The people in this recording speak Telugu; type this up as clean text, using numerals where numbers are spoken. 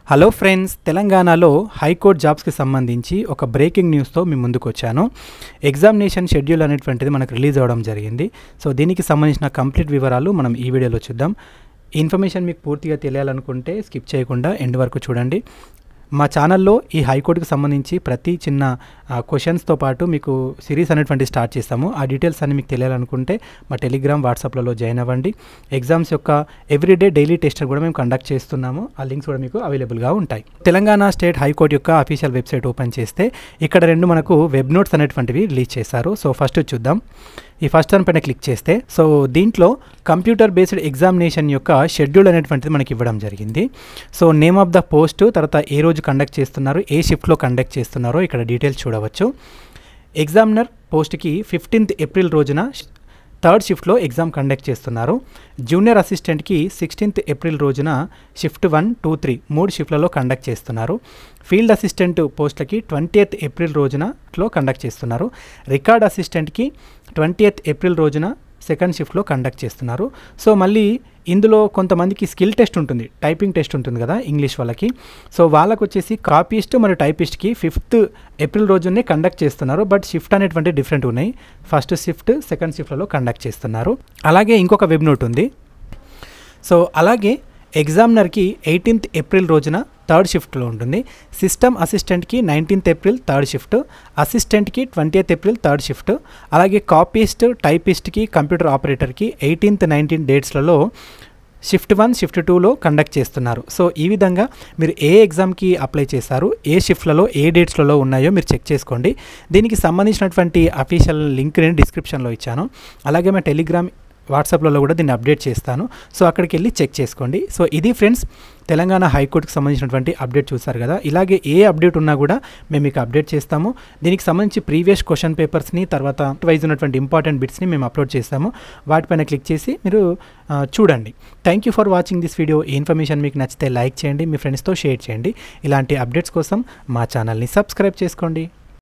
హలో ఫ్రెండ్స్, తెలంగాణలో హైకోర్టు జాబ్స్కి సంబంధించి ఒక బ్రేకింగ్ న్యూస్తో మీ ముందుకు వచ్చాను. ఎగ్జామినేషన్ షెడ్యూల్ అనేటువంటిది మనకు రిలీజ్ అవ్వడం జరిగింది. సో దీనికి సంబంధించిన కంప్లీట్ వివరాలు మనం ఈ వీడియోలో చూద్దాం. ఈ ఇన్ఫర్మేషన్ మీకు పూర్తిగా తెలియాలనుకుంటే స్కిప్ చేయకుండా ఎండ్ వరకు చూడండి. మా ఛానల్లో ఈ హైకోర్టుకు సంబంధించి ప్రతి చిన్న క్వశ్చన్స్తో పాటు మీకు సిరీస్ అనేటువంటి స్టార్ట్ చేస్తాము. ఆ డీటెయిల్స్ అన్ని మీకు తెలియాలనుకుంటే మా టెలిగ్రామ్, వాట్సాప్లలో జాయిన్ అవ్వండి. ఎగ్జామ్స్ యొక్క ఎవ్రీడే డైలీ టెస్ట్ కూడా మేము కండక్ట్ చేస్తున్నాము. ఆ లింక్స్ కూడా మీకు అవైలబుల్గా ఉంటాయి. తెలంగాణ స్టేట్ హైకోర్టు యొక్క అఫీషియల్ వెబ్సైట్ ఓపెన్ చేస్తే ఇక్కడ రెండు మనకు వెబ్ నోట్స్ అనేటువంటివి రిలీజ్ చేశారు. సో ఫస్ట్ చూద్దాం. ఈ ఫస్ట్ వన్ పైన క్లిక్ చేస్తే సో దీంట్లో కంప్యూటర్ బేస్డ్ ఎగ్జామినేషన్ యొక్క షెడ్యూల్ అనేటువంటిది మనకి ఇవ్వడం జరిగింది. So name of the post, తర్వాత ఏ రోజు కండక్ట్ చేస్తున్నారు, ఏ షిఫ్ట్లో కండక్ట్ చేస్తున్నారో ఇక్కడ డీటెయిల్స్ చూడవచ్చు. ఎగ్జామినర్ పోస్ట్కి 15th ఏప్రిల్ రోజున థర్డ్ షిఫ్ట్లో ఎగ్జామ్ కండక్ట్ చేస్తున్నారు. జూనియర్ అసిస్టెంట్కి 16th ఏప్రిల్ రోజున షిఫ్ట్ 1, 2, 3 మూడు షిఫ్ట్లలో కండక్ట్ చేస్తున్నారు. ఫీల్డ్ అసిస్టెంట్ పోస్టులకి 20th ఏప్రిల్ రోజున కండక్ట్ చేస్తున్నారు. రికార్డ్ అసిస్టెంట్కి 20th ఏప్రిల్ రోజున సెకండ్ షిఫ్ట్లో కండక్ట్ చేస్తున్నారు. సో మళ్ళీ ఇందులో కొంతమందికి స్కిల్ టెస్ట్ ఉంటుంది, టైపింగ్ టెస్ట్ ఉంటుంది కదా ఇంగ్లీష్ వాళ్ళకి. సో వాళ్ళకు వచ్చేసి కాపీస్ట్ మరియు టైపిస్ట్కి 5th ఏప్రిల్ రోజునే కండక్ట్ చేస్తున్నారు. బట్ షిఫ్ట్ అనేటువంటి డిఫరెంట్ ఉన్నాయి. ఫస్ట్ షిఫ్ట్, సెకండ్ షిఫ్ట్లలో కండక్ట్ చేస్తున్నారు. అలాగే ఇంకొక వెబ్ నోట్ ఉంది. సో అలాగే ఎగ్జామినర్కి 18th ఏప్రిల్ రోజున థర్డ్ షిఫ్ట్లో ఉంటుంది. సిస్టమ్ అసిస్టెంట్కి 19th ఏప్రిల్ థర్డ్ షిఫ్ట్, అసిస్టెంట్కి 20th ఏప్రిల్ థర్డ్ షిఫ్ట్, అలాగే కాపీస్ట్, టైపిస్ట్కి, కంప్యూటర్ ఆపరేటర్కి 18th, 19th డేట్స్లలో షిఫ్ట్ 1, షిఫ్ట్ 2లో కండక్ట్ చేస్తున్నారు. సో ఈ విధంగా మీరు ఏ ఎగ్జామ్కి అప్లై చేశారు, ఏ షిఫ్ట్లలో ఏ డేట్స్లలో ఉన్నాయో మీరు చెక్ చేసుకోండి. దీనికి సంబంధించినటువంటి అఫీషియల్ లింక్ నేను డిస్క్రిప్షన్లో ఇచ్చాను. అలాగే మా టెలిగ్రామ్, వాట్సాప్లలో కూడా దీన్ని అప్డేట్ చేస్తాను. సో అక్కడికి వెళ్ళి చెక్ చేసుకోండి. సో ఇది ఫ్రెండ్స్ తెలంగాణ హైకోర్టుకు సంబంధించినటువంటి అప్డేట్ చూసారు కదా. ఇలాగే ఏ అప్డేట్ ఉన్నా కూడా మేము మీకు అప్డేట్ చేస్తాము. దీనికి సంబంధించి ప్రీవియస్ క్వశ్చన్ పేపర్స్ని, తర్వాత వైజ్ ఉన్నటువంటి ఇంపార్టెంట్ బిట్స్ని మేము అప్లోడ్ చేస్తాము. వాటిపైన క్లిక్ చేసి మీరు చూడండి. Thank you for watching this video. ఈ ఇన్ఫర్మేషన్ మీకు నచ్చితే లైక్ చేయండి, మీ ఫ్రెండ్స్తో షేర్ చేయండి. ఇలాంటి అప్డేట్స్ కోసం మా ఛానల్ని సబ్స్క్రైబ్ చేసుకోండి.